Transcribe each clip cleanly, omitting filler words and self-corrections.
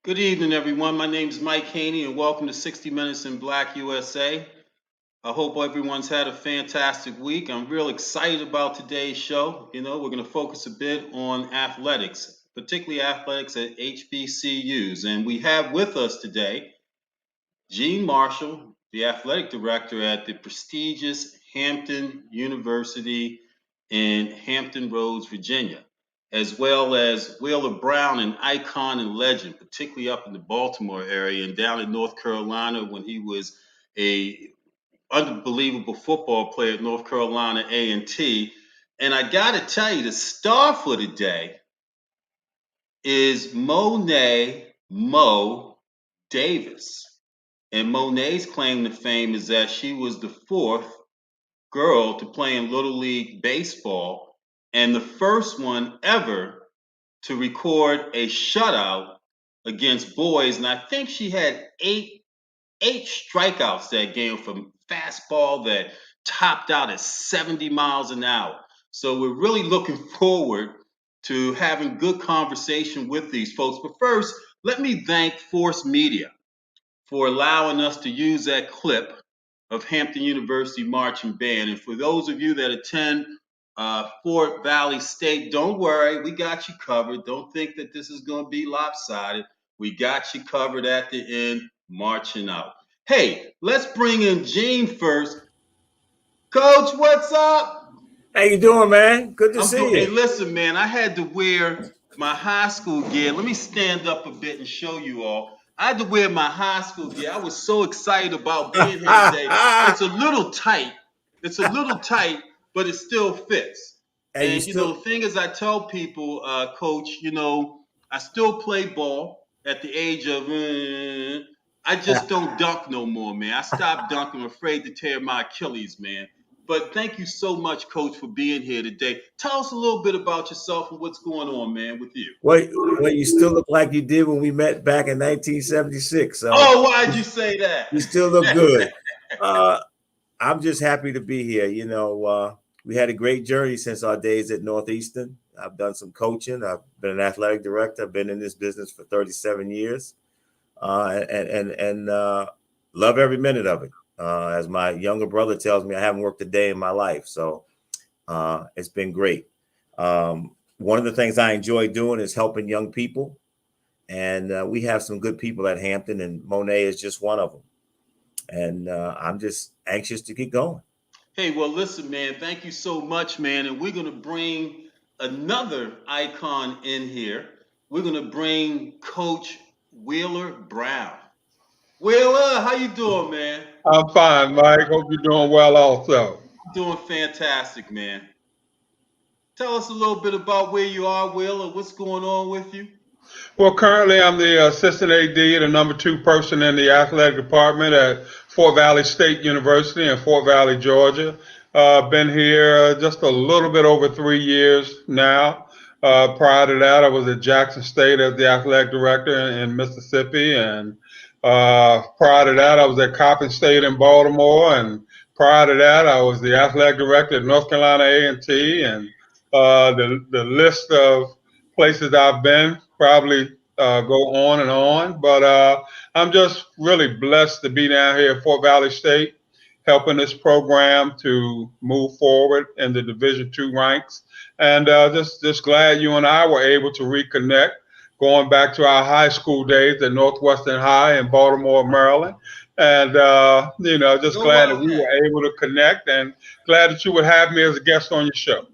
Good evening, everyone. My name is Mike Haney, and welcome to 60 Minutes in Black USA. I hope everyone's had a fantastic week. I'm real excited about today's show. We're going to focus a bit on athletics, particularly athletics at HBCUs. And we have with us today Eugene Marshall, the athletic director at the prestigious Hampton University in Hampton Roads, Virginia, as well as Wheeler Brown, an icon and legend, particularly up in the Baltimore area and down in North Carolina when he was a unbelievable football player at North Carolina A&T. And I got to tell you, the star for the day is Mo Davis. And Monet's claim to fame is that she was the fourth girl to play in Little League Baseball and the first one ever to record a shutout against boys. And I think she had eight strikeouts that game from fastball that topped out at 70 miles an hour. So we're really looking forward to having good conversation with these folks. But first, let me thank Force Media for allowing us to use that clip of Hampton University Marching Band. And for those of you that attend Fort Valley State, don't worry, we got you covered. Don't think that this is going to be lopsided. We got you covered at the end, marching out. Hey, let's bring in Gene first. Coach, what's up? How you doing, man? Good to see you. Hey, listen, man, I had to wear my high school gear. Let me stand up a bit and show you all. I had to wear my high school gear. I was so excited about being here today. It's a little tight. But it still fits. And the thing is, I tell people, Coach, I still play ball at the age of. I just don't dunk no more, man. I stopped dunking. I'm afraid to tear my Achilles, man. But thank you so much, Coach, for being here today. Tell us a little bit about yourself and what's going on, man, with you. Well, you still look like you did when we met back in 1976. So why'd you say that? You still look good. I'm just happy to be here. We had a great journey since our days at Northeastern. I've done some coaching. I've been an athletic director. I've been in this business for 37 years, and love every minute of it. As my younger brother tells me, I haven't worked a day in my life. So it's been great. One of the things I enjoy doing is helping young people. And we have some good people at Hampton, and Monet is just one of them. And I'm just anxious to get going. Hey, well, listen, man, thank you so much, man. And we're going to bring another icon in here. We're going to bring Coach Wheeler Brown. Wheeler, how you doing, man? I'm fine, Mike. Hope you're doing well also. Doing fantastic, man. Tell us a little bit about where you are, Wheeler. What's going on with you? Well, currently I'm the assistant AD, the number 2 person in the athletic department at Fort Valley State University in Fort Valley, Georgia. Been here just a little bit over 3 years now. Prior to that, I was at Jackson State as the athletic director in Mississippi. And prior to that, I was at Coppin State in Baltimore. And prior to that, I was the athletic director at North Carolina A&T. And the list of places I've been probably go on and on, but I'm just really blessed to be down here at Fort Valley State, helping this program to move forward in the Division II ranks. And just glad you and I were able to reconnect, going back to our high school days at Northwestern High in Baltimore, Maryland. And, just Go glad that we Wildcat. were able to connect, and glad that you would have me as a guest on your show.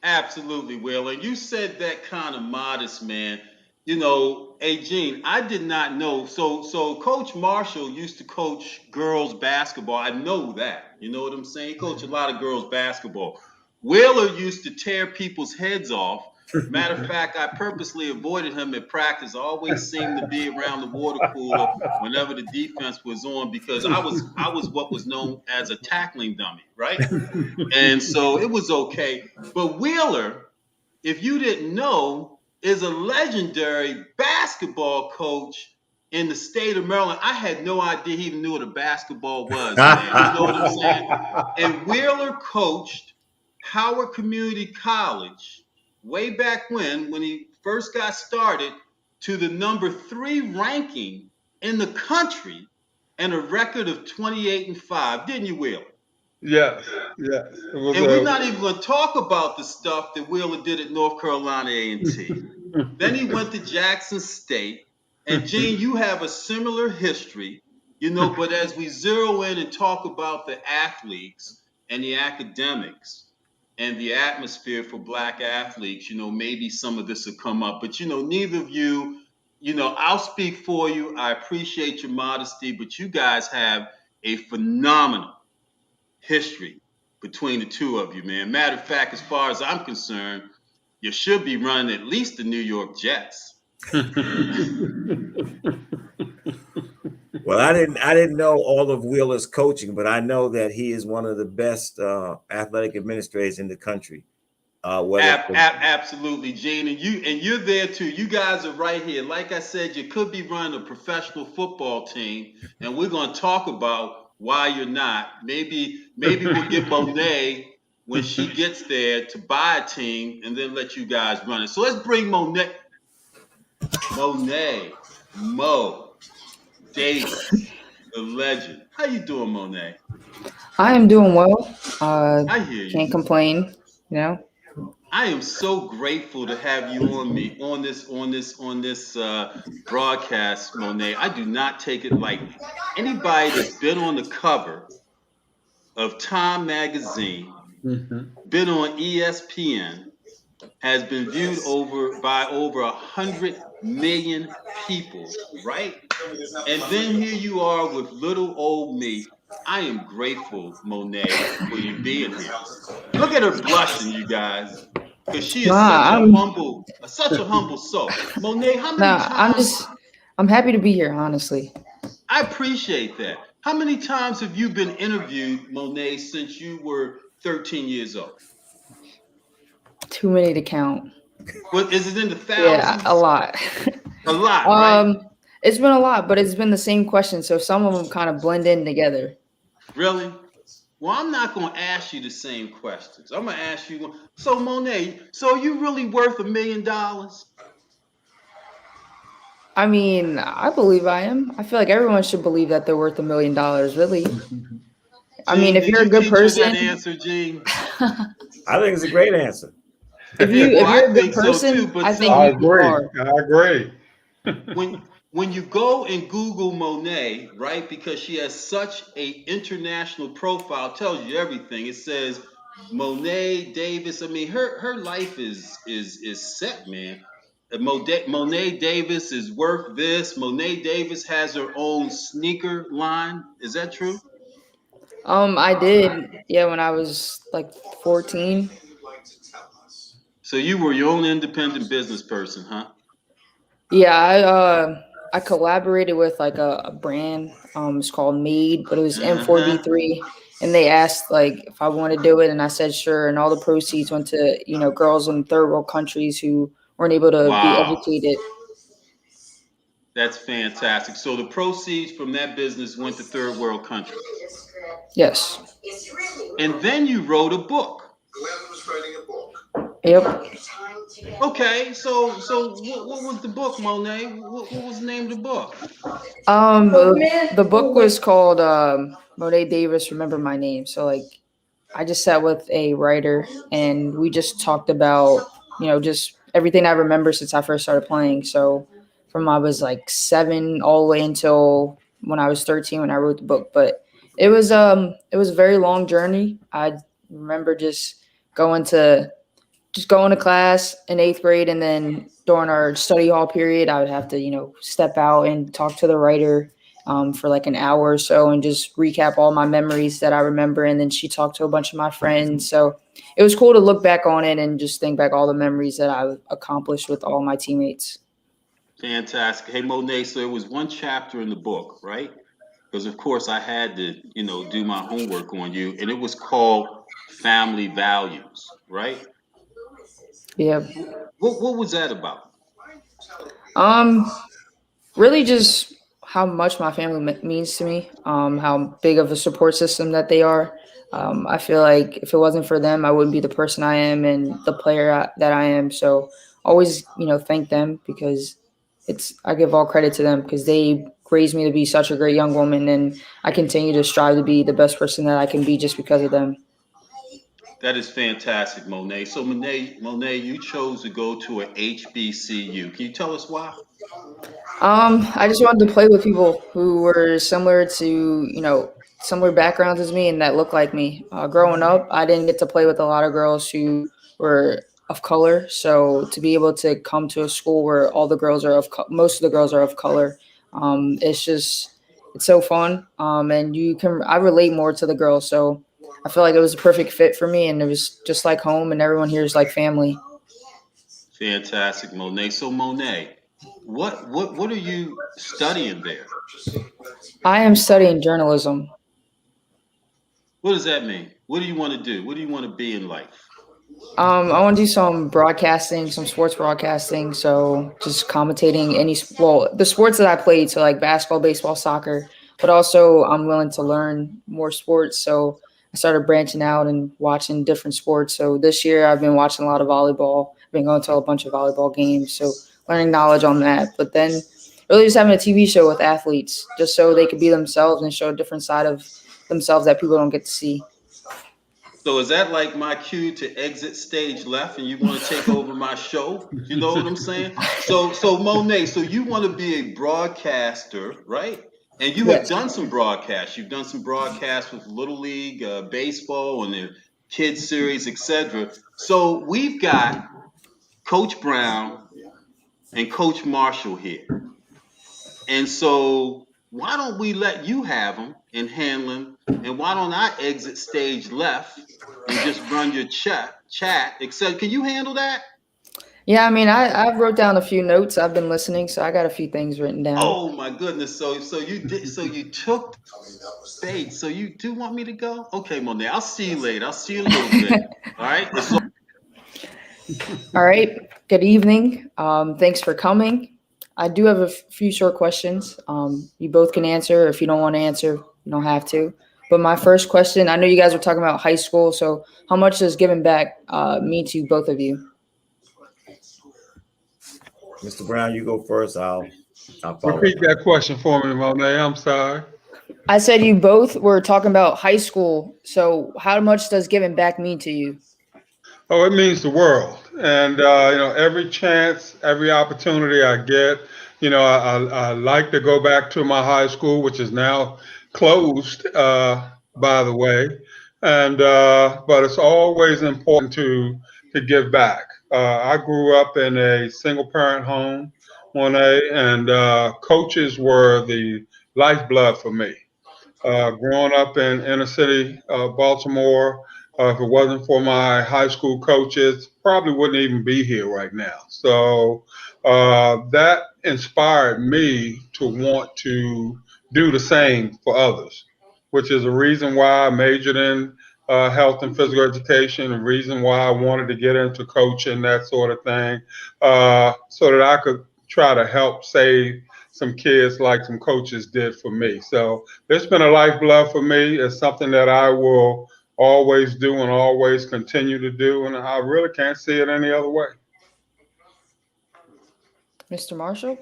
Absolutely, Will. And you said that kind of modest, man. Hey Gene, I did not know. So Coach Marshall used to coach girls basketball. I know that. You know what I'm saying? He coached a lot of girls basketball. Wheeler used to tear people's heads off. Matter of fact, I purposely avoided him at practice. I always seemed to be around the water cooler whenever the defense was on because I was what was known as a tackling dummy, right? And so it was okay. But Wheeler, if you didn't know, is a legendary basketball coach in the state of Maryland. I had no idea he even knew what a basketball was, man. You know what I'm saying? And Wheeler coached Howard Community College way back when he first got started to the number 3 ranking in the country and a record of 28-5. Didn't you, Wheeler? Yes, yes. It was And we're not even going to talk about the stuff that Wheeler did at North Carolina A&T. Then he went to Jackson State. And Gene, you have a similar history, but as we zero in and talk about the athletes and the academics and the atmosphere for Black athletes, maybe some of this will come up. But, neither of you, I'll speak for you. I appreciate your modesty, but you guys have a phenomenal history between the two of you, man. Matter of fact, as far as I'm concerned, you should be running at least the New York Jets. Well, I didn't know all of Wheeler's coaching, but I know that he is one of the best athletic administrators in the country. Absolutely, Gene, and you're there too. You guys are right here. Like I said, you could be running a professional football team, and we're going to talk about why you're not. Maybe we'll get Monet when she gets there to buy a team, and then let you guys run it. So let's bring Mo Davis, the legend. How you doing, Monet? I am doing well. I hear you. Can't complain. I am so grateful to have you on this broadcast, Monet. I do not take it lightly. Anybody that's been on the cover of Time magazine, been on ESPN, has been viewed by over 100 million people, right? And then here you are with little old me. I am grateful, Monet, for you being here. Look at her blushing, you guys, because she is such a humble soul. Monet, how many times? I'm happy to be here, honestly. I appreciate that. How many times have you been interviewed, Monet, since you were 13 years old? Too many to count. Well, is it in the thousands? Yeah, a lot. A lot, right? It's been a lot, but it's been the same question, so some of them kind of blend in together. Really? Well, I'm not going to ask you the same questions. I'm going to ask you, so Monet, so are you really worth $1 million? I mean, I believe I am. I feel like everyone should believe that they're worth $1 million, really. I mean, if you're a good person. That answer, Gene? I think it's a great answer. If you're a good person, so too, I think I agree. I agree. When you go and Google Monet, right, because she has such a international profile, tells you everything. It says Monet Davis. I mean, her life is set, man. Monet Davis is worth this. Monet Davis has her own sneaker line. Is that true? I did, yeah, when I was like 14. So you were your own independent business person, huh? Yeah, I collaborated with like a brand. It's called Made, but it was M4B3, and they asked like if I wanted to do it, and I said sure. And all the proceeds went to girls in third world countries who weren't able to be educated. That's fantastic. So the proceeds from that business went to third world countries. Yes. And then you wrote a book. Yep. Okay, so what was the book, Monet? What was the name of the book? The book was called Monet Davis, remember my name. So like I just sat with a writer and we just talked about, just everything I remember since I first started playing. So from I was like 7 all the way until when I was 13 when I wrote the book. But it was a very long journey. I remember just going to class in 8th grade, and then during our study hall period, I would have to, step out and talk to the writer for like an hour or so and just recap all my memories that I remember. And then she talked to a bunch of my friends. So it was cool to look back on it and just think back all the memories that I accomplished with all my teammates. Fantastic. Hey, Monet, so there was one chapter in the book, right? Because of course I had to, do my homework on you, and it was called Family Values, right? Yeah. What was that about? Um, Really just how much my family means to me, how big of a support system that they are. I feel like if it wasn't for them, I wouldn't be the person I am and the player that I am. So always, thank them because I give all credit to them because they raised me to be such a great young woman, and I continue to strive to be the best person that I can be just because of them. That is fantastic, Monet. So Monet, you chose to go to a HBCU. Can you tell us why? I just wanted to play with people who were similar to, similar backgrounds as me and that looked like me. Growing up, I didn't get to play with a lot of girls who were of color. So to be able to come to a school where all the girls are most of the girls are of color, it's so fun. And I relate more to the girls. So I feel like it was a perfect fit for me, and it was just like home, and everyone here is like family. Fantastic, Monet. So Monet, what are you studying there? I am studying journalism. What does that mean? What do you want to do? What do you want to be in life? I want to do some broadcasting, some sports broadcasting. So just commentating the sports that I played, so like basketball, baseball, soccer. But also, I'm willing to learn more sports. So I started branching out and watching different sports. So this year, I've been watching a lot of volleyball. I've been going to a bunch of volleyball games. So learning knowledge on that. But then, really, just having a TV show with athletes, just so they could be themselves and show a different side of themselves that people don't get to see. So is that like my cue to exit stage left and you want to take over my show? You know what I'm saying? So Monet, so you want to be a broadcaster, right? And you have Yes. done some broadcasts. You've done some broadcasts with Little League baseball and the kids series, etc. So we've got Coach Brown and Coach Marshall here. And so why don't we let you have them and handle them? And why don't I exit stage left and just run your chat, etc. Can you handle that? Yeah, I mean, I wrote down a few notes. I've been listening, so I got a few things written down. Oh my goodness. So you took the bait. So you do want me to go? Okay, Monet. I'll see you later. I'll see you in a little bit. All right. All right. Good evening. Thanks for coming. I do have a few short questions. You both can answer. If you don't want to answer, you don't have to. But my first question, I know you guys were talking about high school. So how much does giving back mean to both of you? Mr. Brown, you go first. I'll follow Repeat up. that question for me, Monet. I'm sorry. I said you both were talking about high school. So how much does giving back mean to you? Oh, it means the world. And, every chance, every opportunity I get, I like to go back to my high school, which is now closed, by the way. But it's always important to give back. I grew up in a single parent home, and coaches were the lifeblood for me. Growing up in inner city Baltimore, if it wasn't for my high school coaches, probably wouldn't even be here right now. So that inspired me to want to do the same for others, which is a reason why I majored in health and physical education, a reason why I wanted to get into coaching, that sort of thing, so that I could try to help save some kids like some coaches did for me. So it's been a lifeblood for me. It's something that I will always do and always continue to do. And I really can't see it any other way. Mr. Marshall?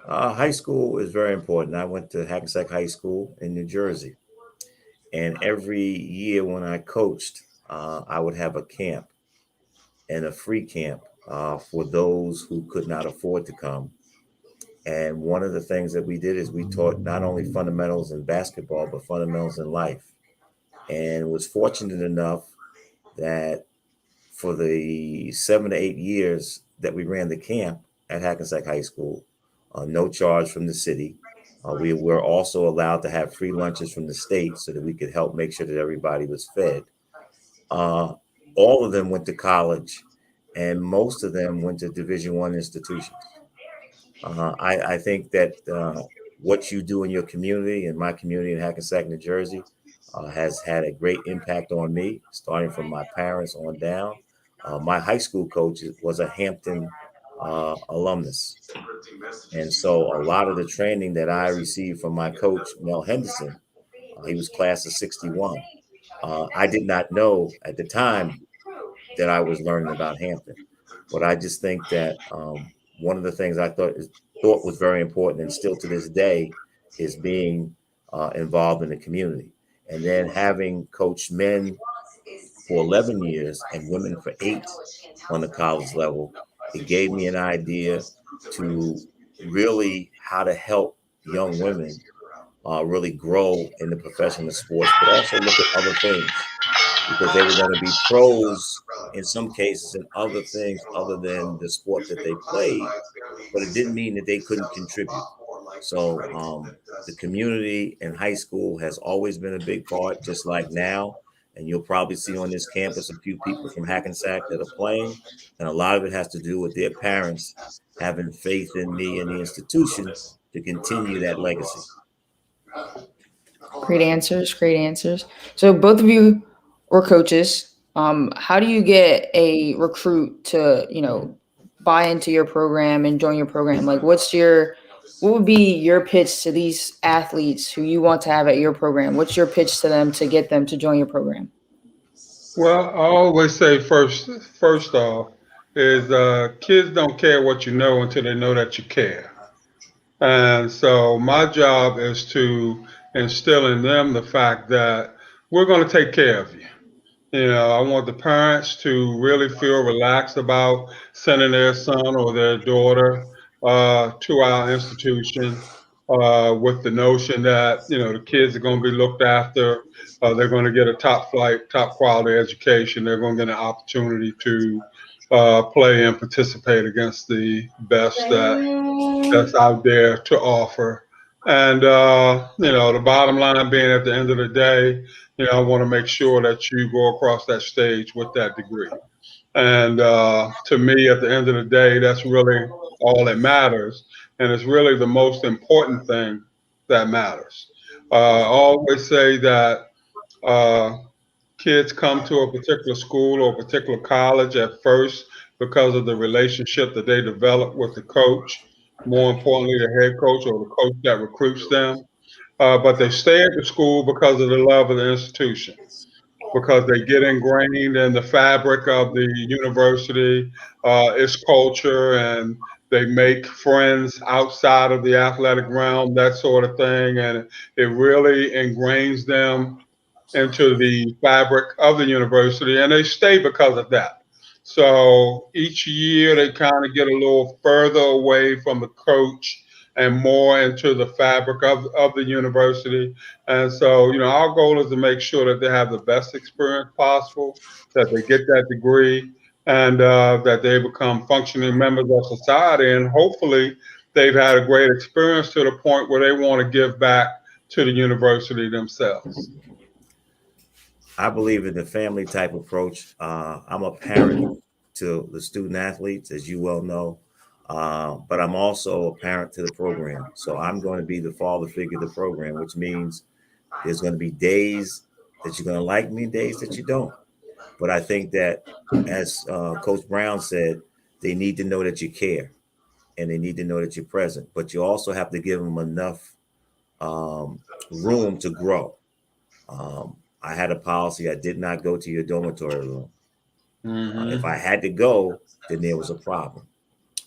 High school is very important. I went to Hackensack High School in New Jersey. And every year when I coached, I would have a camp and a free camp for those who could not afford to come. And one of the things that we did is we taught not only fundamentals in basketball, but fundamentals in life. And was fortunate enough that for the 7 to 8 years that we ran the camp at Hackensack High School, no charge from the city. We were also allowed to have free lunches from the state so that we could help make sure that everybody was fed. Uh, all of them went to college, and most of them went to Division I institutions. I think that what you do in your community, in my community in Hackensack, New Jersey, has had a great impact on me, starting from my parents on down. My high school coach was a Hampton alumnus. And so a lot of the training that I received from my coach, Mel Henderson, he was class of 61. I did not know at the time that I was learning about Hampton. But I just think that one of the things I thought was very important, and still to this day, is being involved in the community. And then having coached men for 11 years and women for 8 on the college level, it gave me an idea to really how to help young women really grow in the profession of sports, but also look at other things because they were going to be pros in some cases and other things other than the sport that they played, but it didn't mean that they couldn't contribute. So the community in high school has always been a big part, just like now. And you'll probably see on this campus a few people from Hackensack that are playing. And a lot of it has to do with their parents having faith in me and the institution to continue that legacy. Great answers. Great answers. So both of you were coaches. How do you get a recruit to, buy into your program and join your program? Like, what would be your pitch to these athletes who you want to have at your program? What's your pitch to them to get them to join your program? Well, I always say first off, is kids don't care what you know until they know that you care. And so my job is to instill in them the fact that we're going to take care of you. I want the parents to really feel relaxed about sending their son or their daughter to our institution with the notion that, the kids are going to be looked after. They're going to get a top flight, top quality education. They're going to get an opportunity to play and participate against the best that's out there to offer. And, the bottom line being at the end of the day, I want to make sure that you go across that stage with that degree. And to me, at the end of the day, that's really all that matters. And it's really the most important thing that matters. I always say that kids come to a particular school or a particular college at first because of the relationship that they develop with the coach, more importantly, the head coach or the coach that recruits them. But they stay at the school because of the love of the institution, because they get ingrained in the fabric of the university, its culture, and they make friends outside of the athletic realm, that sort of thing. And it really ingrains them into the fabric of the university, and they stay because of that. So each year they kind of get a little further away from the coach and more into the fabric of the university. And so, our goal is to make sure that they have the best experience possible, that they get that degree, and that they become functioning members of society. And hopefully they've had a great experience to the point where they want to give back to the university themselves. I believe in the family type approach. I'm a parent to the student athletes, as you well know, but I'm also a parent to the program. So I'm going to be the father figure of the program, which means there's going to be days that you're going to like me, days that you don't. But I think that, as Coach Brown said, they need to know that you care and they need to know that you're present. But you also have to give them enough room to grow. I had a policy. I did not go to your dormitory room. If I had to go, then there was a problem.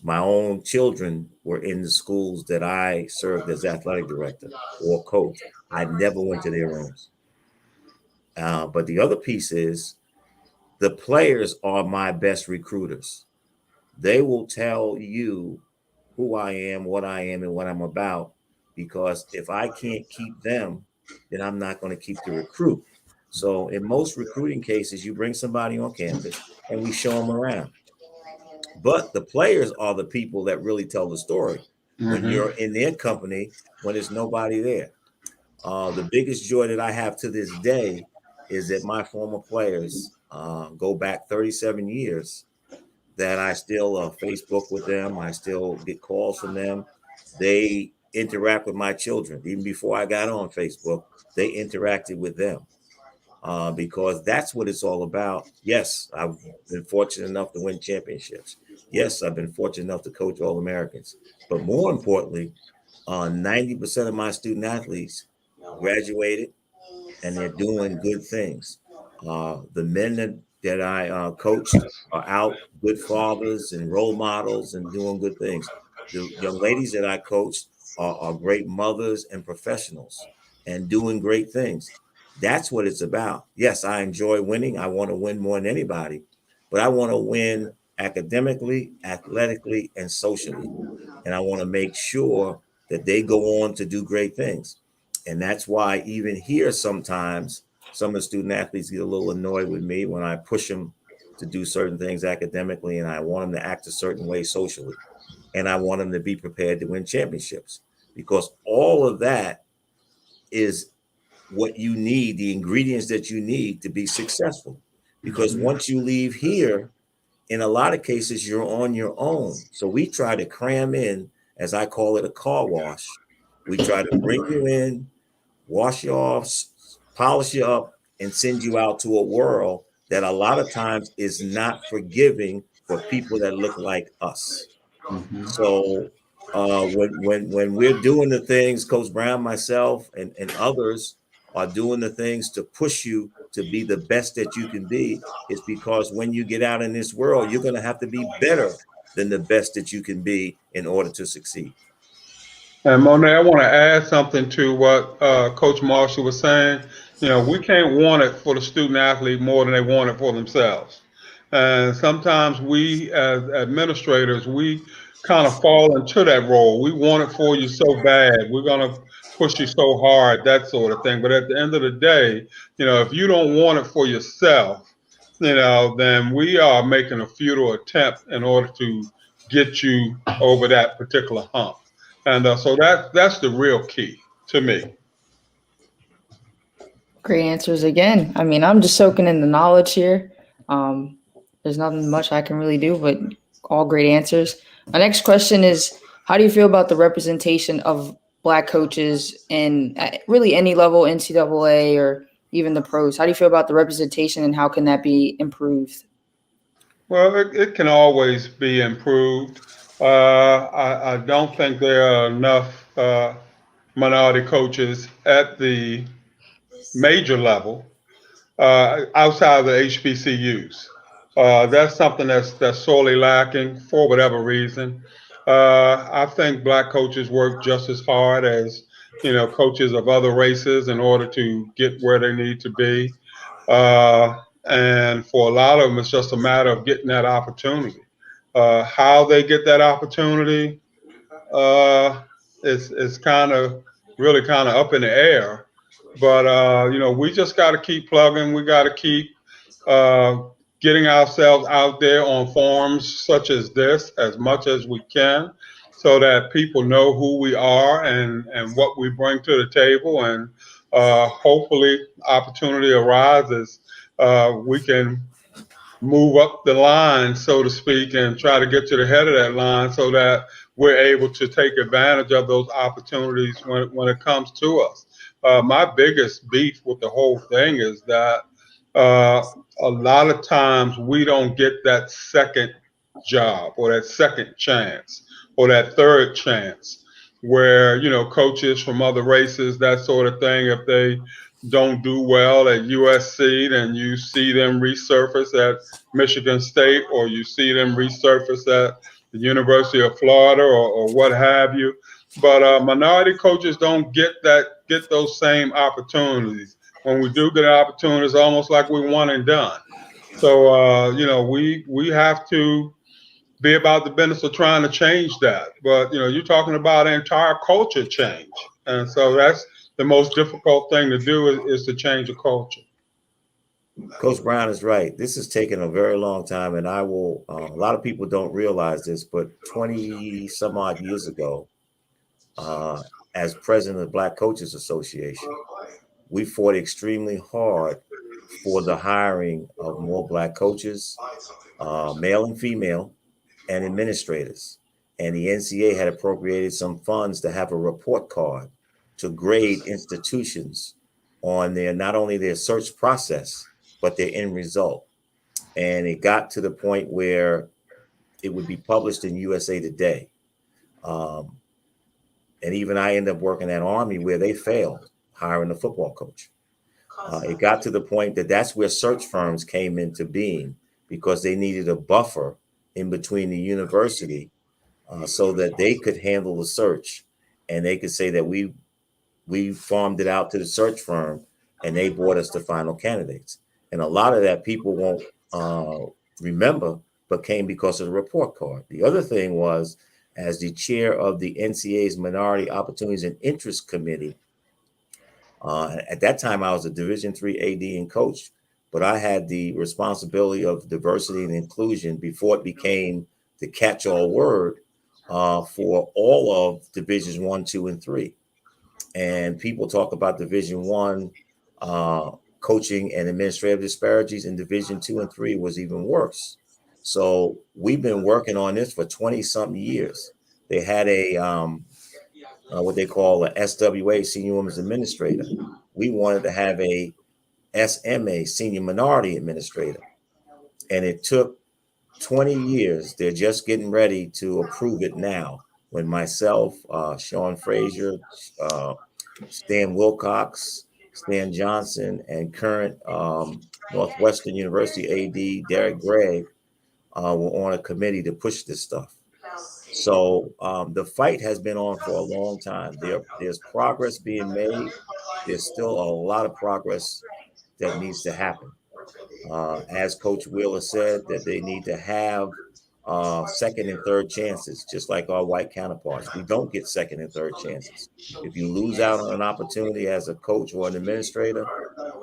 My own children were in the schools that I served as athletic director or coach. I never went to their rooms. But the other piece is the players are my best recruiters. They will tell you who I am, what I am, and what I'm about. Because if I can't keep them, then I'm not going to keep the recruit. So in most recruiting cases, you bring somebody on campus and we show them around. But the players are the people that really tell the story when you're in their company, when there's nobody there. The biggest joy that I have to this day is that my former players go back 37 years, that I still Facebook with them. I still get calls from them. They interact with my children. Even before I got on Facebook, they interacted with them because that's what it's all about. Yes, I've been fortunate enough to win championships. Yes, I've been fortunate enough to coach All Americans. But more importantly, 90% of my student athletes graduated and they're doing good things. The men that I coached are out, good fathers and role models and doing good things. The young ladies that I coached are great mothers and professionals and doing great things. That's what it's about. Yes, I enjoy winning. I want to win more than anybody, but I want to win academically, athletically, and socially. And I want to make sure that they go on to do great things. And that's why even here, sometimes some of the student athletes get a little annoyed with me when I push them to do certain things academically, and I want them to act a certain way socially. And I want them to be prepared to win championships, because all of that is what you need, the ingredients that you need to be successful. Because once you leave here, in a lot of cases, you're on your own. So we try to cram in, as I call it, a car wash. We try to bring you in, wash you off, polish you up, and send you out to a world that a lot of times is not forgiving for people that look like us. So when we're doing the things, Coach Brown, myself, and others are doing the things to push you to be the best that you can be, it's because when you get out in this world, you're going to have to be better than the best that you can be in order to succeed. And Monet, I want to add something to what Coach Marshall was saying. You know, we can't want it for the student athlete more than they want it for themselves. And sometimes we, as administrators, we kind of fall into that role. We want it for you so bad. We're going to push you so hard, that sort of thing. But at the end of the day, you know, if you don't want it for yourself, you know, then we are making a futile attempt in order to get you over that particular hump. And so that's the real key to me. Great answers again. I mean, I'm just soaking in the knowledge here. There's nothing much I can really do, but all great answers. My next question is, how do you feel about the representation of Black coaches in really any level, NCAA or even the pros? How do you feel about the representation, and how can that be improved? Well, it can always be improved. I don't think there are enough minority coaches at the major level outside of the HBCUs. That's something that's sorely lacking for whatever reason. I think Black coaches work just as hard as, you know, coaches of other races in order to get where they need to be. And for a lot of them, it's just a matter of getting that opportunity. How they get that opportunity uh, is kind of really kind of up in the air. But you know, we just got to keep plugging. We got to keep uh, getting ourselves out there on forums such as this as much as we can, so that people know who we are and what we bring to the table. And hopefully, opportunity arises. We can move up the line, so to speak, and try to get to the head of that line so that we're able to take advantage of those opportunities when it comes to us. My biggest beef with the whole thing is that a lot of times we don't get that second job or that second chance or that third chance where, you know, coaches from other races, that sort of thing, if they don't do well at USC, then you see them resurface at Michigan State, or you see them resurface at the University of Florida, or what have you. But minority coaches don't get those same opportunities when we do get an opportunity, it's almost like we one and done. So, we have to be about the business of trying to change that. But, you're talking about an entire culture change. And so that's the most difficult thing to do is to change a culture. Coach Brown is right. This has taken a very long time, and I will. A lot of people don't realize this, but 20 some odd years ago, as president of the Black Coaches Association, we fought extremely hard for the hiring of more Black coaches, male and female, and administrators. And the NCAA had appropriated some funds to have a report card to grade institutions on their not only their search process, but their end result. And it got to the point where it would be published in USA Today. Um, and even I ended up working at Army where they failed hiring a football coach. It got to the point that that's where search firms came into being because they needed a buffer in between the university so that they could handle the search and they could say that we farmed it out to the search firm and they brought us the final candidates. And a lot of that people won't remember, but came because of the report card. The other thing was, as the chair of the NCAA's Minority Opportunities and Interest Committee, at that time I was a Division III AD and coach, but I had the responsibility of diversity and inclusion before it became the catch-all word for all of Divisions 1, 2, and 3. And people talk about Division 1 coaching and administrative disparities, and Division 2 and 3 was even worse. So we've been working on this for 20-something years. They had a what they call a SWA, Senior Women's Administrator. We wanted to have a SMA, Senior Minority Administrator. And it took 20 years. They're just getting ready to approve it now. When myself, Sean Frazier, Stan Wilcox, Stan Johnson, and current Northwestern University AD Derek Gregg were on a committee to push this stuff. So the fight has been on for a long time. There's progress being made. There's still a lot of progress that needs to happen. As Coach Wheeler said, that they need to have second and third chances, just like our white counterparts. We don't get second and third chances. If you lose out on an opportunity as a coach or an administrator,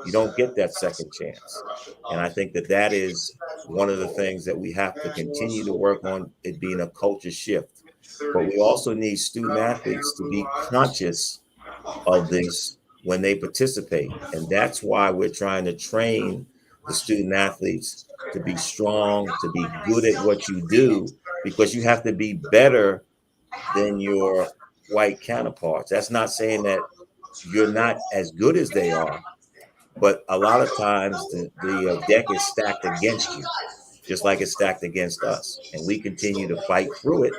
you don't get that second chance. And I think that is one of the things that we have to continue to work on, it being a culture shift. But we also need student athletes to be conscious of this when they participate. And that's why we're trying to train the student athletes to be strong, to be good at what you do, because you have to be better than your white counterparts. That's not saying that you're not as good as they are, but a lot of times the deck is stacked against you, just like it's stacked against us. And we continue to fight through it.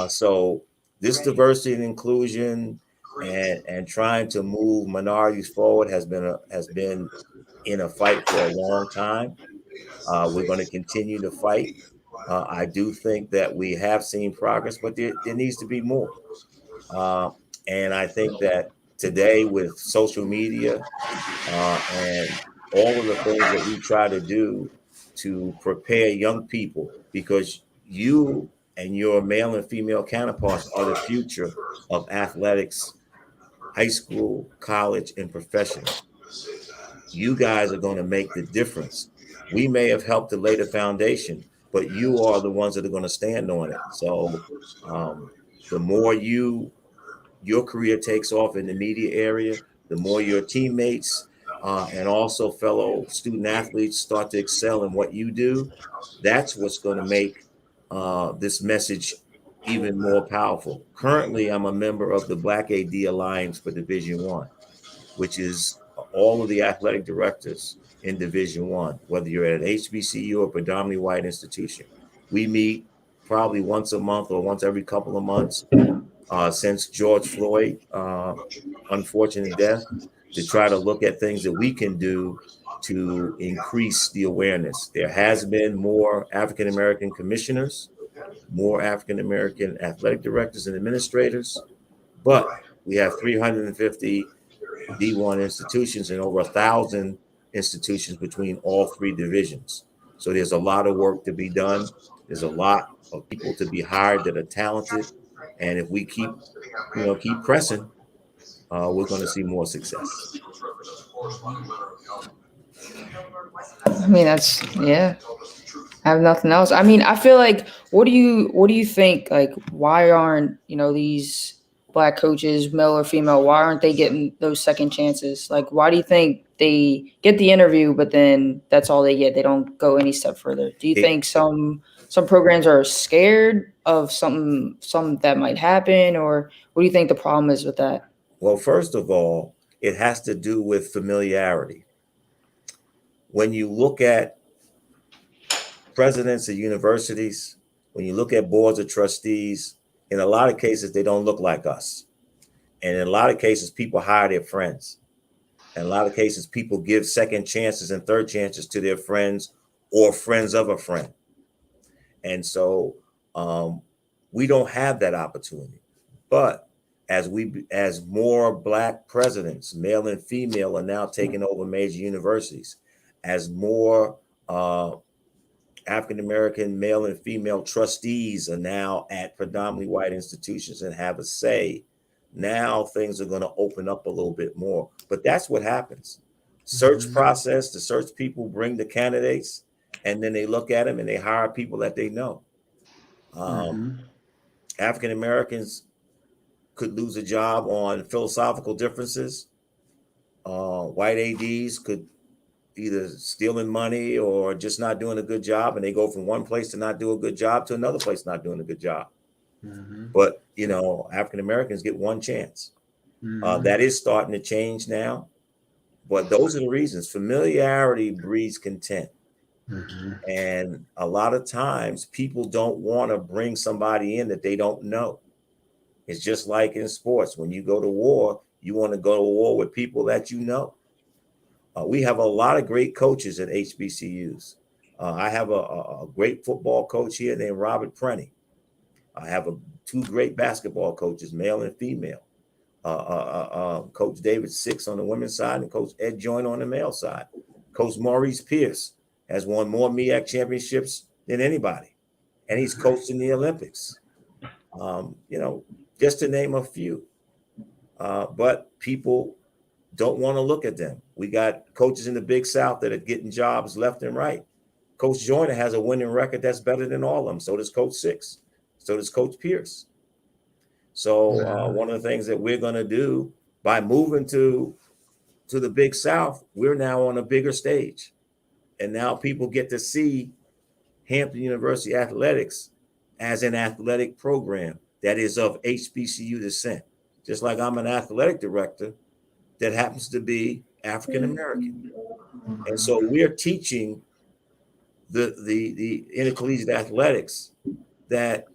So this diversity and inclusion and trying to move minorities forward has been in a fight for a long time. We're going to continue to fight. I do think that we have seen progress, but there needs to be more. And I think that today with social media and all of the things that we try to do to prepare young people, because you and your male and female counterparts are the future of athletics, high school, college, and professional. You guys are going to make the difference. We may have helped to lay the foundation, but you are the ones that are going to stand on it. So the more your career takes off in the media area, the more your teammates and also fellow student athletes start to excel in what you do. That's what's going to make this message even more powerful. Currently, I'm a member of the Black AD Alliance for Division I, which is all of the athletic directors in Division I, whether you're at an HBCU or predominantly white institution. We meet probably once a month or once every couple of months since George Floyd, unfortunate death, to try to look at things that we can do to increase the awareness. There has been more African-American commissioners, more African-American athletic directors and administrators, but we have 350 D1 institutions and over 1,000 institutions between all three divisions. So there's a lot of work to be done. There's a lot of people to be hired that are talented, and if we keep pressing, we're going to see more success. I mean, I have nothing else. I mean, I feel like, what do you think? Like, why aren't these black coaches, male or female, why aren't they getting those second chances? Like, why do you think they get the interview, but then that's all they get? They don't go any step further. Do you think some programs are scared of something that might happen, or what do you think the problem is with that? Well, first of all, it has to do with familiarity. When you look at presidents of universities, when you look at boards of trustees, in a lot of cases, they don't look like us. And in a lot of cases, people hire their friends. In a lot of cases, people give second chances and third chances to their friends or friends of a friend. And so we don't have that opportunity. But as more black presidents, male and female, are now taking over major universities, as more African-American male and female trustees are now at predominantly white institutions and have a say, now things are going to open up a little bit more. But that's what happens. Search process, the search people bring the candidates, and then they look at them and they hire people that they know. African-Americans could lose a job on philosophical differences. White ADs could either stealing money or just not doing a good job, and they go from one place to not do a good job to another place not doing a good job. But African Americans get one chance. That is starting to change now, but those are the reasons. Familiarity breeds content. And a lot of times people don't want to bring somebody in that they don't know. It's just like in sports. When you go to war, you want to go to war with people that you know. We have a lot of great coaches at HBCUs. I have a great football coach here named Robert Prenny. I have two great basketball coaches, male and female. Coach David Six on the women's side and Coach Ed Joyner on the male side. Coach Maurice Pierce has won more MEAC championships than anybody, and he's coached in the Olympics. Just to name a few. But people don't want to look at them. We got coaches in the Big South that are getting jobs left and right. Coach Joyner has a winning record that's better than all of them. So does Coach Six. So does Coach Pierce. So one of the things that we're going to do by moving to the Big South, we're now on a bigger stage. And now people get to see Hampton University athletics as an athletic program that is of HBCU descent. Just like I'm an athletic director that happens to be African American. And so we're teaching the intercollegiate athletics that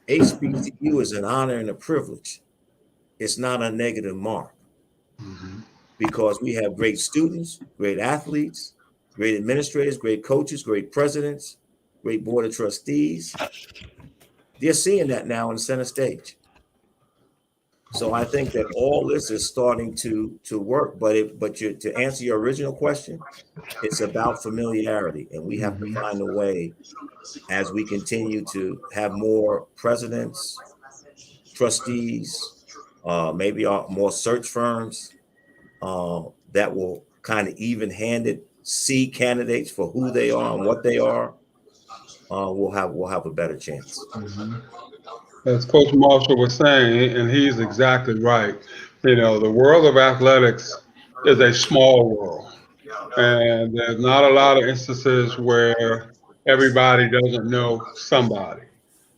HBCU is an honor and a privilege. It's not a negative mark, because we have great students, great athletes, great administrators, great coaches, great presidents, great board of trustees. They're seeing that now on center stage. So I think that all this is starting to work, but to answer your original question, it's about familiarity, and we have to find a way, as we continue to have more presidents, trustees, maybe more search firms that will kind of even-handed see candidates for who they are and what they are. We'll have a better chance. As Coach Marshall was saying, and he's exactly right. The world of athletics is a small world, and there's not a lot of instances where everybody doesn't know somebody.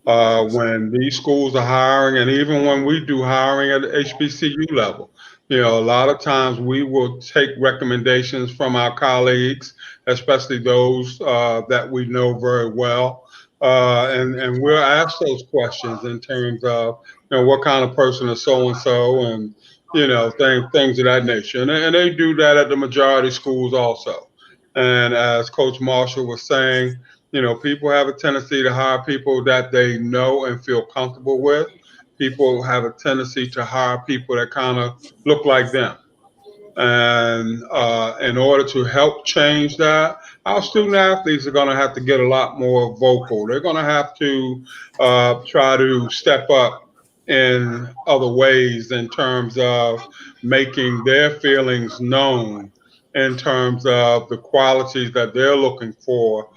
When these schools are hiring, and even when we do hiring at the HBCU level, a lot of times we will take recommendations from our colleagues, especially those that we know very well. And we'll ask those questions in terms of, what kind of person is so-and-so, and, things of that nature. And they do that at the majority schools also. And as Coach Marshall was saying, people have a tendency to hire people that they know and feel comfortable with. People have a tendency to hire people that kind of look like them. And in order to help change that, our student athletes are going to have to get a lot more vocal. They're going to have to try to step up in other ways in terms of making their feelings known, in terms of the qualities that they're looking for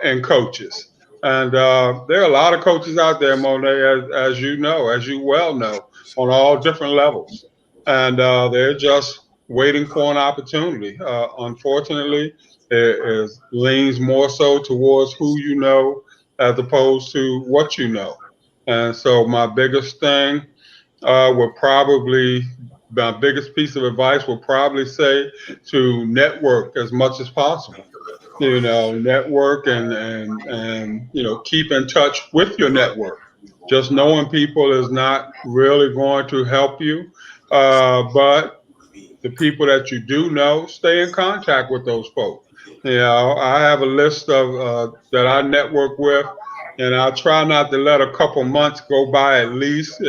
in coaches. And there are a lot of coaches out there, Monet, as you know, as you well know, on all different levels. And they're just waiting for an opportunity. Unfortunately, it leans more so towards who you know as opposed to what you know. And so my biggest thing would probably, my biggest piece of advice would probably say to network as much as possible. You know, network and you know, keep in touch with your network. Just knowing people is not really going to help you, but the people that you do know, stay in contact with those folks. You know, I have a list of that I network with, and I try not to let a couple months go by at least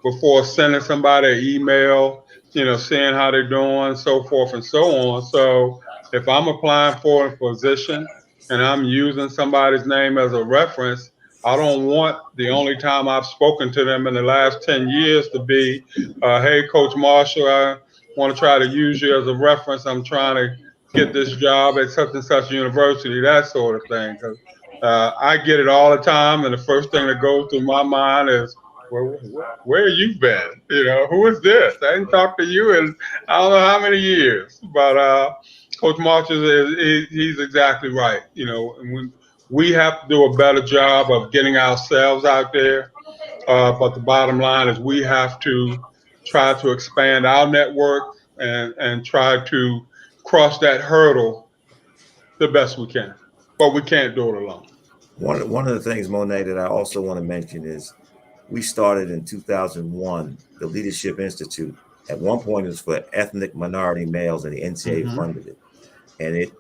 before sending somebody an email, you know, seeing how they're doing, so forth and so on. So if I'm applying for a position and I'm using somebody's name as a reference, I don't want the only time I've spoken to them in the last 10 years to be, hey, Coach Marshall, I want to try to use you as a reference. I'm trying to get this job at such and such university, that sort of thing. 'Cause, I get it all the time, and the first thing that goes through my mind is, where you been? You know, who is this? I didn't talk to you in I don't know how many years. But Coach Marshall he's exactly right. You know, and we have to do a better job of getting ourselves out there. But the bottom line is we have to try to expand our network and try to cross that hurdle the best we can. But we can't do it alone. One of the things, Monet, that I also want to mention is we started in 2001 the Leadership Institute. At one point, it was for ethnic minority males, and the NCAA funded it. And it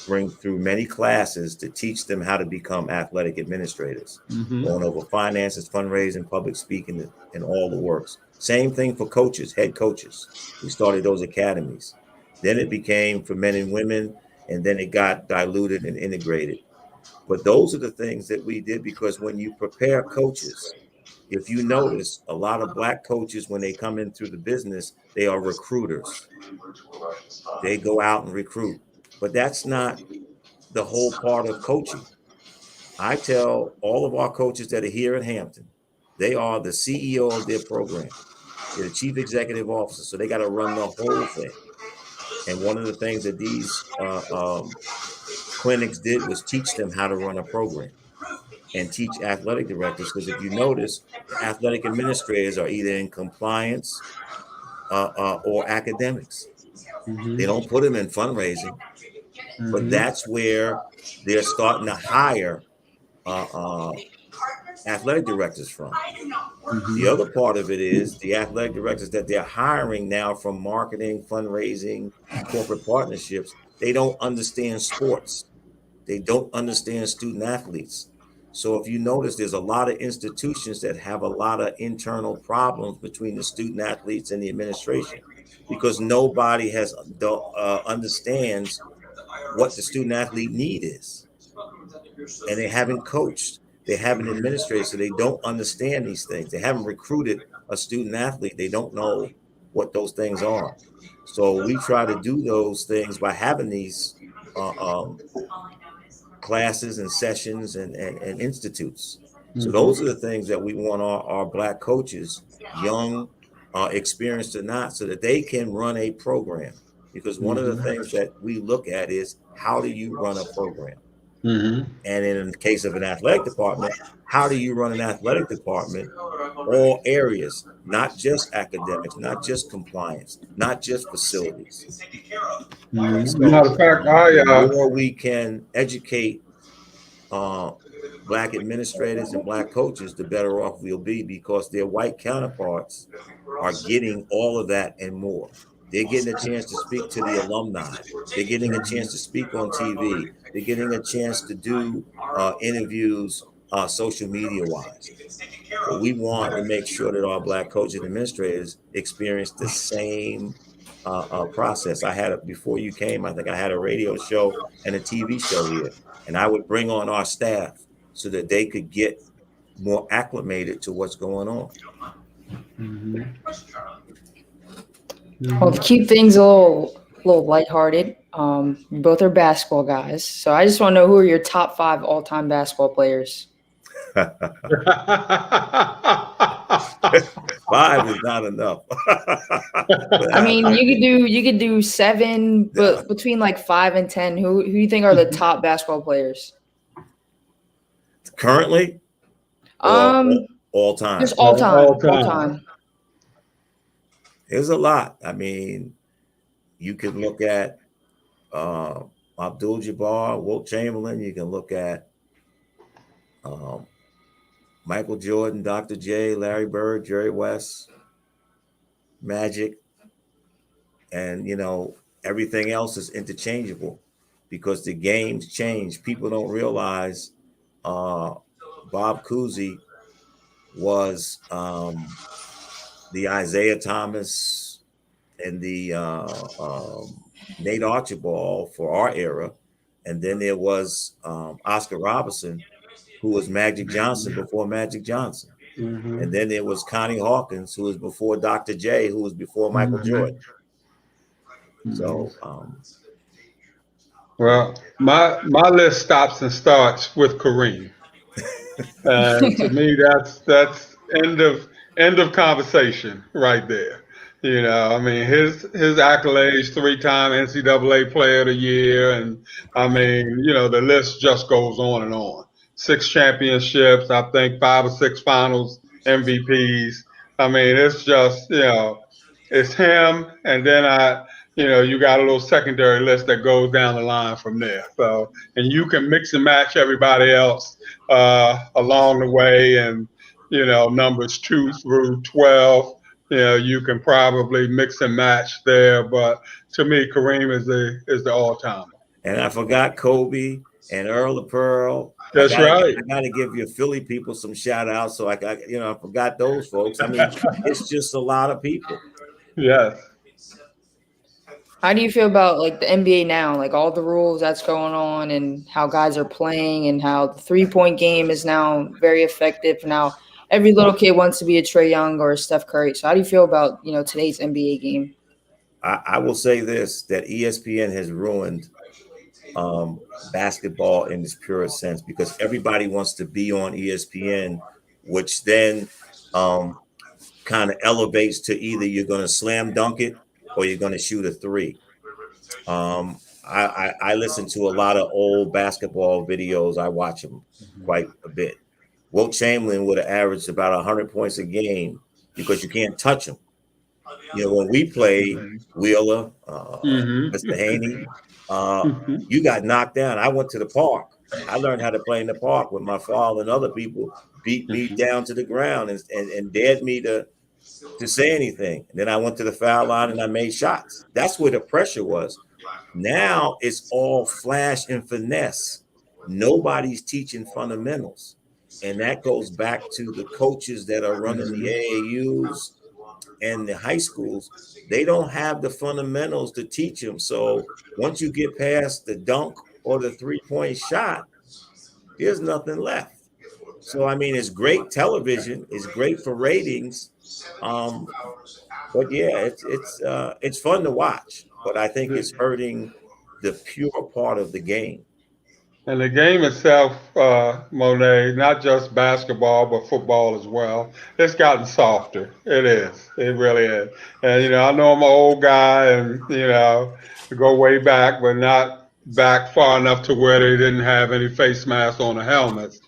brings through many classes to teach them how to become athletic administrators, going over finances, fundraising, public speaking, and all the works. Same thing for coaches, head coaches. We started those academies. Then it became for men and women, and then it got diluted and integrated. But those are the things that we did, because when you prepare coaches, if you notice, a lot of black coaches, when they come in through the business, they are recruiters. They go out and recruit. But that's not the whole part of coaching. I tell all of our coaches that are here at Hampton, they are the CEO of their program. They're the chief executive officer, so they got to run the whole thing. And one of the things that these clinics did was teach them how to run a program and teach athletic directors. Because if you notice, the athletic administrators are either in compliance or academics. They don't put them in fundraising, but that's where they're starting to hire athletic directors from. The other part of it is the athletic directors that they're hiring now from marketing, fundraising, corporate partnerships. They don't understand sports. They don't understand student athletes. So if you notice, there's a lot of institutions that have a lot of internal problems between the student athletes and the administration, because nobody understands what the student athlete need is, and they haven't coached. They haven't administrated, so they don't understand these things. They haven't recruited a student athlete. They don't know what those things are. So we try to do those things by having these classes and sessions and institutes. So those are the things that we want our black coaches, young, experienced or not, so that they can run a program. Because one of the things that we look at is, how do you run a program? And in the case of an athletic department, how do you run an athletic department? All areas, not just academics, not just compliance, not just facilities. So Matter of fact, the more we can educate black administrators and black coaches, the better off we'll be, because their white counterparts are getting all of that and more. They're getting a chance to speak to the alumni. They're getting a chance to speak on TV. They're getting a chance to do interviews social media wise. But we want to make sure that our black coaches and administrators experience the same process. I had before you came. I think I had a radio show and a TV show here, and I would bring on our staff so that they could get more acclimated to what's going on. Mm-hmm. Well, to keep things a little lighthearted, both are basketball guys. So I just want to know, who are your top 5 all-time basketball players? 5 is not enough. I mean, you could do 7, but between like 5 and 10, who do you think are the top basketball players? Currently? All time. Just all time. There's a lot. I mean, you can look at Abdul-Jabbar, Wilt Chamberlain. You can look at Michael Jordan, Dr. J, Larry Bird, Jerry West, Magic, and everything else is interchangeable because the games change. People don't realize Bob Cousy was the Isaiah Thomas and the Nate Archibald for our era, and then there was Oscar Robertson, who was Magic Johnson before Magic Johnson. Mm-hmm. And then there was Connie Hawkins, who was before Dr. J, who was before Michael Jordan. So, well, my list stops and starts with Kareem. And to me, that's end of conversation right there. I mean, his accolades, 3-time NCAA Player of the Year, and I mean, the list just goes on and on. 6 championships, I think 5 or 6 finals MVPs. I mean, it's just, it's him. And then you got a little secondary list that goes down the line from there. So, and you can mix and match everybody else along the way. And, numbers 2 through 12, you can probably mix and match there. But to me, Kareem is the all-timer. And I forgot Kobe and Earl of Pearl. That's right. I got to give your Philly people some shout outs. So I forgot those folks. I mean, it's just a lot of people. Yes. How do you feel about like the NBA now, like all the rules that's going on and how guys are playing and how the 3-point game is now very effective? Now every little kid wants to be a Trae Young or a Steph Curry. So how do you feel about, today's NBA game? I will say this, that ESPN has ruined basketball in its purest sense because everybody wants to be on ESPN, which then kind of elevates to either you're going to slam dunk it or you're going to shoot a 3. I listen to a lot of old basketball videos. I watch them quite a bit. Wilt Chamberlain would have averaged about 100 points a game because you can't touch him. When we played Wheeler, Mr. Haney, you got knocked down. I went to the park. I learned how to play in the park when my father and other people beat me down to the ground and dared me to say anything. And then I went to the foul line and I made shots. That's where the pressure was. Now it's all flash and finesse. Nobody's teaching fundamentals. And that goes back to the coaches that are running the AAUs and the high schools. They don't have the fundamentals to teach them. So once you get past the dunk or the 3-point shot, there's nothing left. So, I mean, it's great television. It's great for ratings. But yeah, it's fun to watch, but I think it's hurting the pure part of the game. And the game itself, Monet, not just basketball, but football as well, it's gotten softer. It is. It really is. And, I know I'm an old guy and, go way back, but not back far enough to where they didn't have any face masks on the helmets.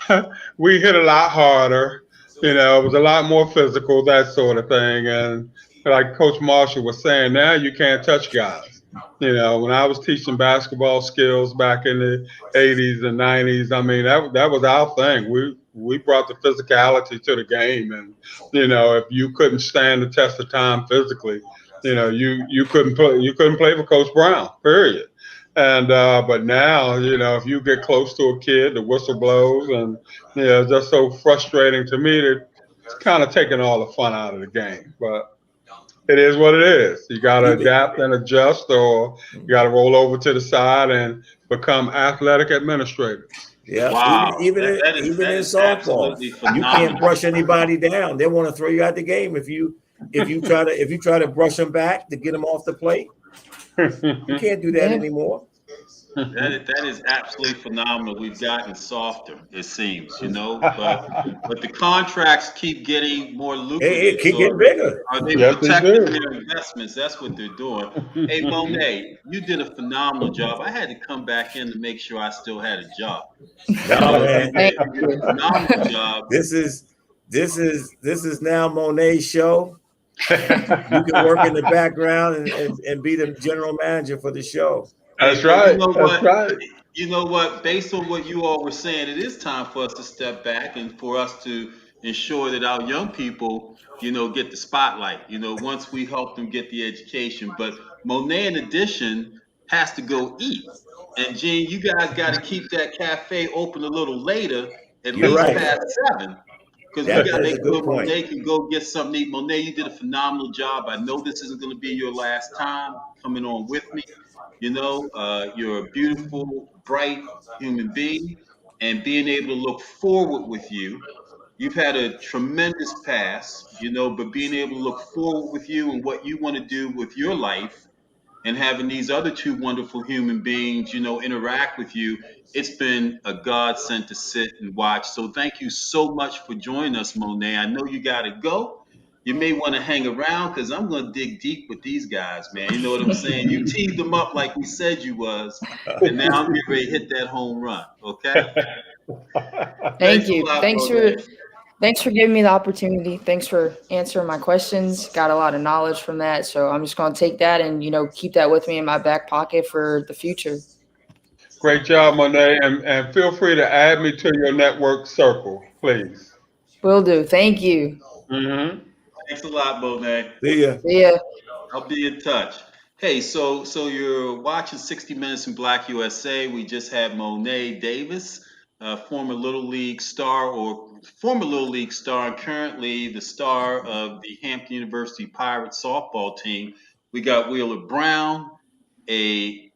But we hit a lot harder. It was a lot more physical, that sort of thing. And like Coach Marshall was saying, now you can't touch guys. When I was teaching basketball skills back in the 80s and 90s, I mean, that was our thing. We brought the physicality to the game. And, if you couldn't stand the test of time physically, you couldn't play for Coach Brown, period. And but now, if you get close to a kid, the whistle blows, and it's just so frustrating to me that it's kind of taking all the fun out of the game. But it is what it is. You got to adapt and adjust, or you got to roll over to the side and become athletic administrators. Yeah, Wow, even that in is softball, absolutely you phenomenal. can't brush anybody down. They want to throw you out the game if you try to brush them back to get them off the plate. You can't do that anymore. That is absolutely phenomenal. We've gotten softer, it seems, but the contracts keep getting more lucrative. It keep So getting bigger. are they Yes, they protecting do. their investments? That's what they're doing. Hey, Monet, you did a phenomenal job. I had to come back in to make sure I still had a job. No, man. You did a phenomenal job. This is now Monet's show. You can work in the background and be the general manager for the show. That's right. That's right. You know what? Based on what you all were saying, it is time for us to step back and for us to ensure that our young people, get the spotlight. Once we help them get the education. But Monet, in addition, has to go eat. And Gene, you guys got to keep that cafe open a little later, at You're least right. past 7. Because we That got to is make a good sure point. Monet can go get something to eat. Monet, you did a phenomenal job. I know this isn't going to be your last time coming on with me. You're a beautiful, bright human being, and being able to look forward with you. You've had a tremendous past, but being able to look forward with you and what you want to do with your life and having these other two wonderful human beings, interact with you, it's been a godsend to sit and watch. So thank you so much for joining us, Monet. I know you got to go. You may want to hang around because I'm going to dig deep with these guys, man. You know what I'm saying? You teed them up like we said you was, and now I'm getting ready to hit that home run. Okay? Thank you. Lot, Thanks for giving me the opportunity. Thanks for answering my questions. Got a lot of knowledge from that. So I'm just going to take that and, keep that with me in my back pocket for the future. Great job, Monet. And feel free to add me to your network circle, please. Will do. Thank you. Mm-hmm. Thanks a lot, Monet. See ya. See ya. I'll be in touch. Hey, so you're watching 60 Minutes in Black USA. We just had Monet Davis, former Little League star, and currently the star of the Hampton University Pirates softball team. We got Wheeler Brown, a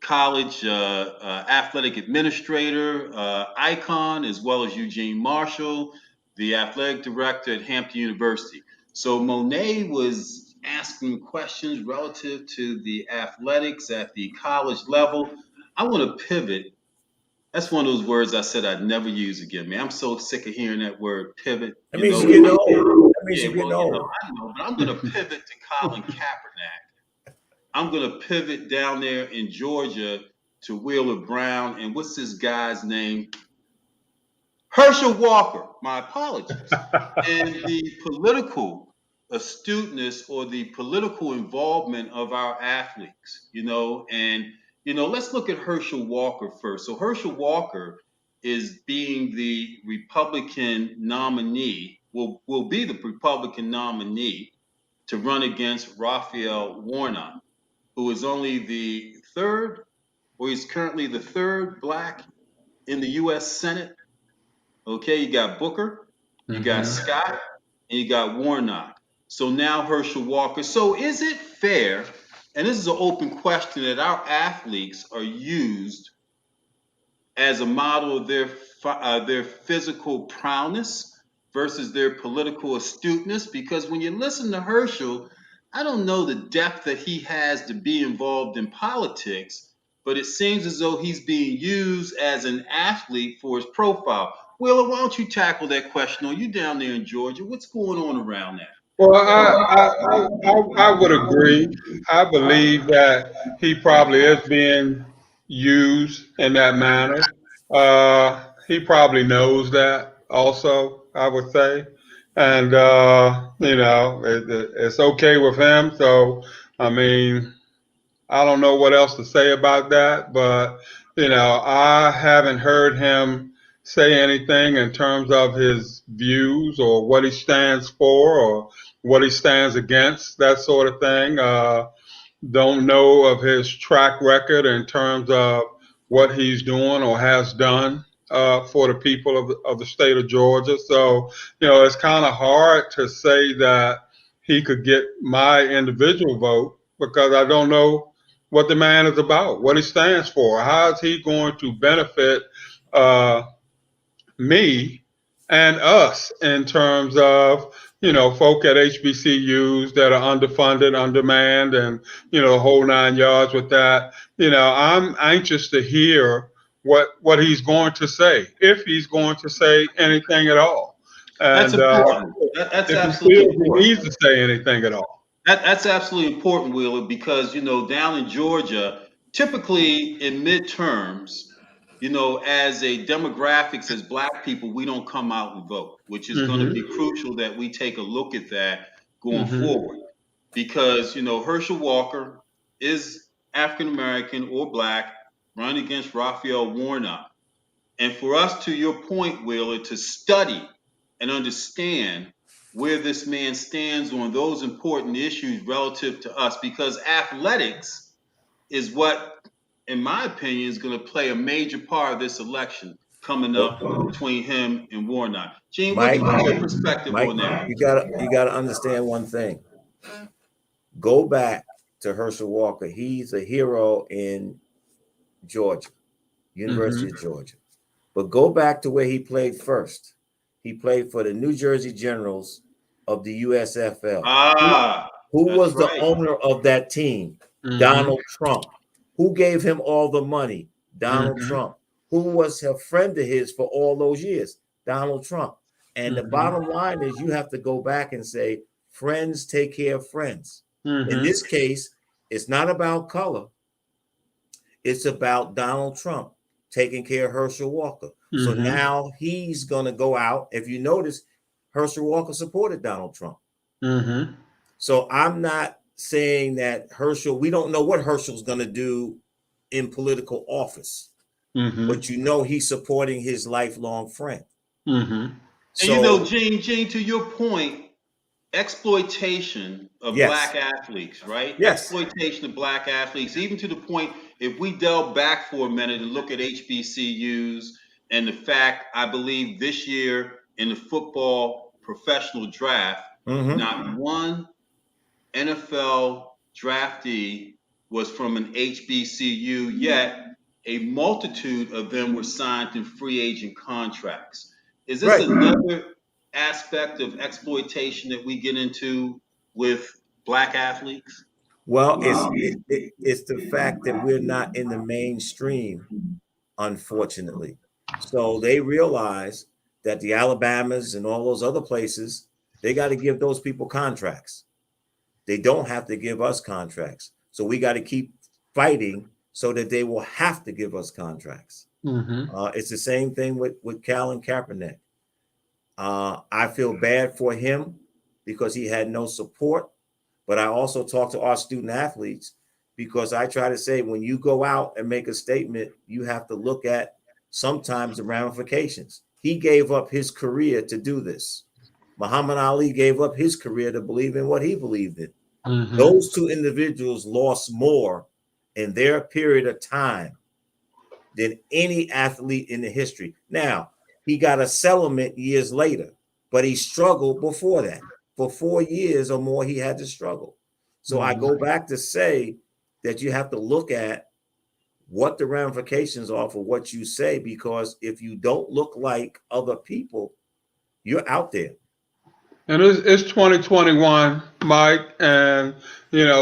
college athletic administrator icon, as well as Eugene Marshall, the athletic director at Hampton University. So Monet was asking questions relative to the athletics at the college level. I want to pivot. That's one of those words I said I'd never use again, man. I'm so sick of hearing that word pivot. That means you're getting old. That means you're getting old. I know, but I'm going to pivot to Colin Kaepernick. I'm going to pivot down there in Georgia to Wheeler Brown. And what's this guy's name? Herschel Walker. My apologies. And the political astuteness or the political involvement of our athletes, let's look at Herschel Walker first. So Herschel Walker is being the Republican nominee, will be the Republican nominee to run against Raphael Warnock, who is only the third, or he's currently the third black in the U.S. Senate. Okay, you got Booker, you got Scott, and you got Warnock. So now Herschel Walker. So is it fair, and this is an open question, that our athletes are used as a model of their physical prowess versus their political astuteness? Because when you listen to Herschel, I don't know the depth that he has to be involved in politics, but it seems as though he's being used as an athlete for his profile. Wheeler, why don't you tackle that question? Are you down there in Georgia? What's going on around that? Well, I would agree. I believe that he probably is being used in that manner. He probably knows that also, I would say. And, it's okay with him. So, I mean, I don't know what else to say about that, but, I haven't heard him say anything in terms of his views or what he stands for or what he stands against, that sort of thing. Don't know of his track record in terms of what he's doing or has done for the people of the state of Georgia. So, it's kind of hard to say that he could get my individual vote because I don't know what the man is about, what he stands for. How is he going to benefit me and us in terms of, folk at HBCUs that are underfunded, undermanned, and, the whole 9 yards with that. I'm anxious to hear what he's going to say, if he's going to say anything at all. That's And important. That's if he absolutely feels he important. needs to say anything at all. That's absolutely important, Wheeler, because down in Georgia, typically in midterms, as a demographics, as Black people, we don't come out and vote, which is going to be crucial that we take a look at that going forward, because Herschel Walker is African American or Black, running against Raphael Warnock, and for us, to your point, Wheeler, to study and understand where this man stands on those important issues relative to us, because athletics is what, in my opinion, is going to play a major part of this election coming up between him and Warnock. Gene, what's your perspective on that? You gotta understand one thing. Go back to Herschel Walker. He's a hero in Georgia, University of Georgia. But go back to where he played first. He played for the New Jersey Generals of the USFL. Who was the owner of that team? Donald Trump. Who gave him all the money? Donald Trump. Who was a friend of his for all those years? Donald Trump. And the bottom line is you have to go back and say, friends take care of friends. In this case, it's not about color. It's about Donald Trump taking care of Herschel Walker. So now he's going to go out. If you notice, Herschel Walker supported Donald Trump. So I'm not saying that we don't know what Herschel's going to do in political office, but he's supporting his lifelong friend. So, and Gene, to your point, exploitation of Black athletes, right? Yes. Exploitation of Black athletes, even to the point, if we delve back for a minute and look at HBCUs and the fact, I believe this year in the football professional draft, not one NFL draftee was from an HBCU, yet a multitude of them were signed in free agent contracts. Is this another aspect of exploitation that we get into with Black athletes? Well, it's the fact that we're not in the mainstream, unfortunately. So they realize that the Alabamas and all those other places, they got to give those people contracts. They don't have to give us contracts. So we got to keep fighting so that they will have to give us contracts. It's the same thing with Colin Kaepernick. I feel bad for him because he had no support, but I also talk to our student athletes because I try to say when you go out and make a statement, you have to look at sometimes the ramifications. He gave up his career to do this. Muhammad Ali gave up his career to believe in what he believed in. Those two individuals lost more in their period of time than any athlete in the history. Now, he got a settlement years later, but he struggled before that. For 4 years or more, he had to struggle. So I go back to say that you have to look at what the ramifications are for what you say, because if you don't look like other people, you're out there. And it's 2021, Mike, and,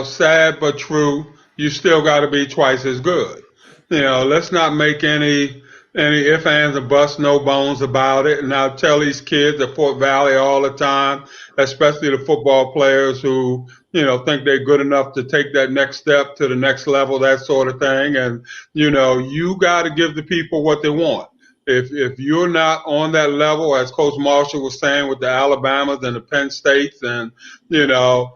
sad but true, you still got to be twice as good. Let's not make any ifs, ands, and buts, no bones about it. And I tell these kids at Fort Valley all the time, especially the football players who, think they're good enough to take that next step to the next level, that sort of thing. And, you got to give the people what they want. If you're not on that level, as Coach Marshall was saying with the Alabamas and the Penn States, and the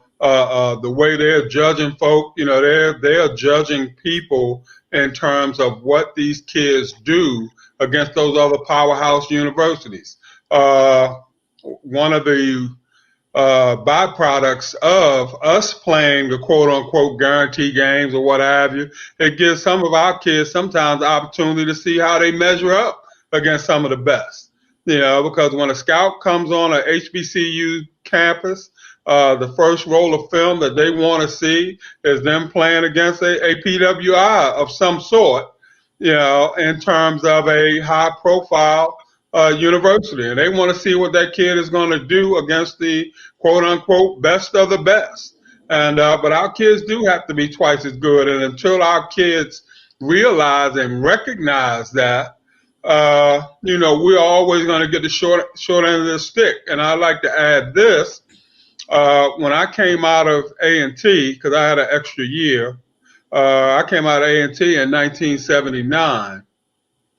way they're judging folk, they're judging people in terms of what these kids do against those other powerhouse universities. One of the byproducts of us playing the quote unquote guarantee games or what have you, it gives some of our kids sometimes the opportunity to see how they measure up against some of the best. Because when a scout comes on a HBCU campus, the first roll of film that they want to see is them playing against a PWI of some sort, in terms of a high profile university. And they want to see what that kid is going to do against the quote unquote best of the best. And but our kids do have to be twice as good. And until our kids realize and recognize that, we're always going to get the short end of the stick. And I'd like to add this. When I came out of A&T, because I had an extra year, I came out of A&T in 1979.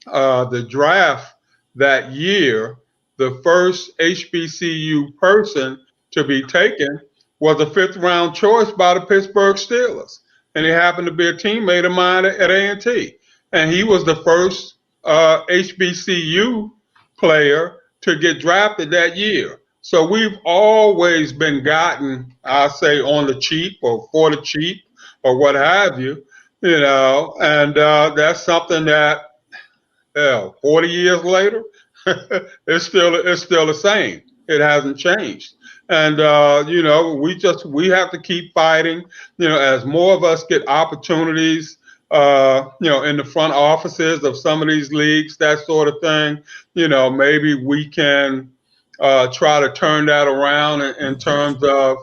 The draft that year, the first HBCU person to be taken was a fifth-round choice by the Pittsburgh Steelers. And he happened to be a teammate of mine at A&T. And he was the first HBCU player to get drafted that year. So we've always been gotten, I say, on the cheap or for the cheap or what have you, and that's something that, 40 years later, it's still the same. It hasn't changed. And, we have to keep fighting, as more of us get opportunities, in the front offices of some of these leagues, that sort of thing, maybe we can try to turn that around in terms of,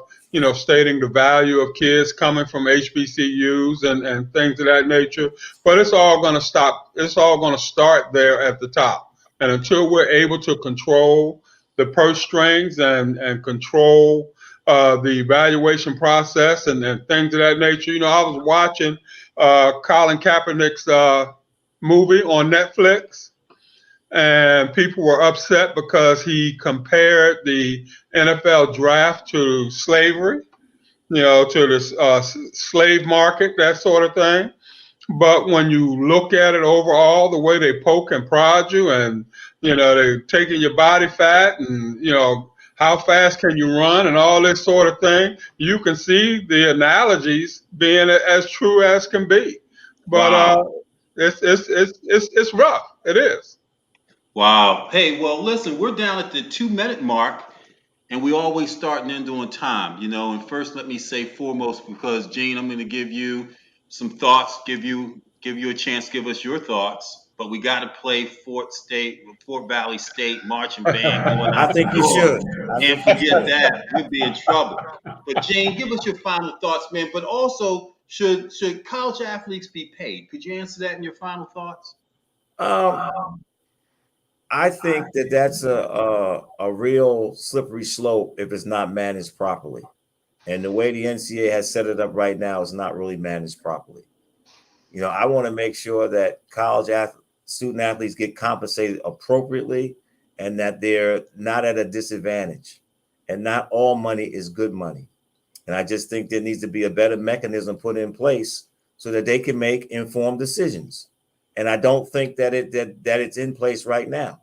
stating the value of kids coming from HBCUs and things of that nature. But it's all going to stop. It's all going to start there at the top. And until we're able to control the purse strings and control the evaluation process and things of that nature. I was watching Colin Kaepernick's movie on Netflix, and people were upset because he compared the NFL draft to slavery, to the slave market, that sort of thing. But when you look at it overall, the way they poke and prod you, and they're taking your body fat, and how fast can you run, and all this sort of thing, you can see the analogies being as true as can be. But wow. It's rough. It is. Wow. Hey, well, listen, we're down at the 2-minute mark, and we always start and end on time, And first, let me say foremost, because Gene, I'm going to give you some thoughts, give you a chance, give us your thoughts. But we got to play Fort Valley State marching band going out. I think you should. Can't forget that. We'll be in trouble. But Gene, give us your final thoughts, man. But also, should college athletes be paid? Could you answer that in your final thoughts? I think that's a real slippery slope if it's not managed properly. And the way the NCAA has set it up right now is not really managed properly. I want to make sure that student athletes get compensated appropriately and that they're not at a disadvantage. And not all money is good money. And I just think there needs to be a better mechanism put in place so that they can make informed decisions. And I don't think that it's in place right now.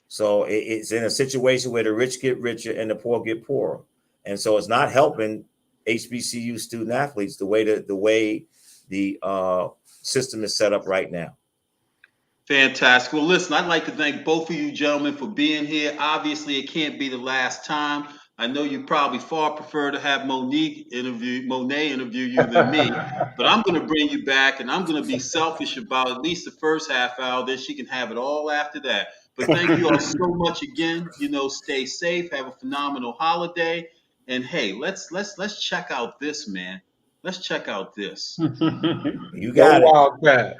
So it's in a situation where the rich get richer and the poor get poorer. And so it's not helping HBCU student athletes the way the system is set up right now. Fantastic. Well, listen, I'd like to thank both of you gentlemen for being here. Obviously, it can't be the last time. I know you probably far prefer to have Monet interview you than me, but I'm going to bring you back, and I'm going to be selfish about at least the first half hour. Then she can have it all after that. But thank you all so much again. Stay safe, have a phenomenal holiday, and hey, let's check out this, man. Let's check out this. You got it. Wildcat.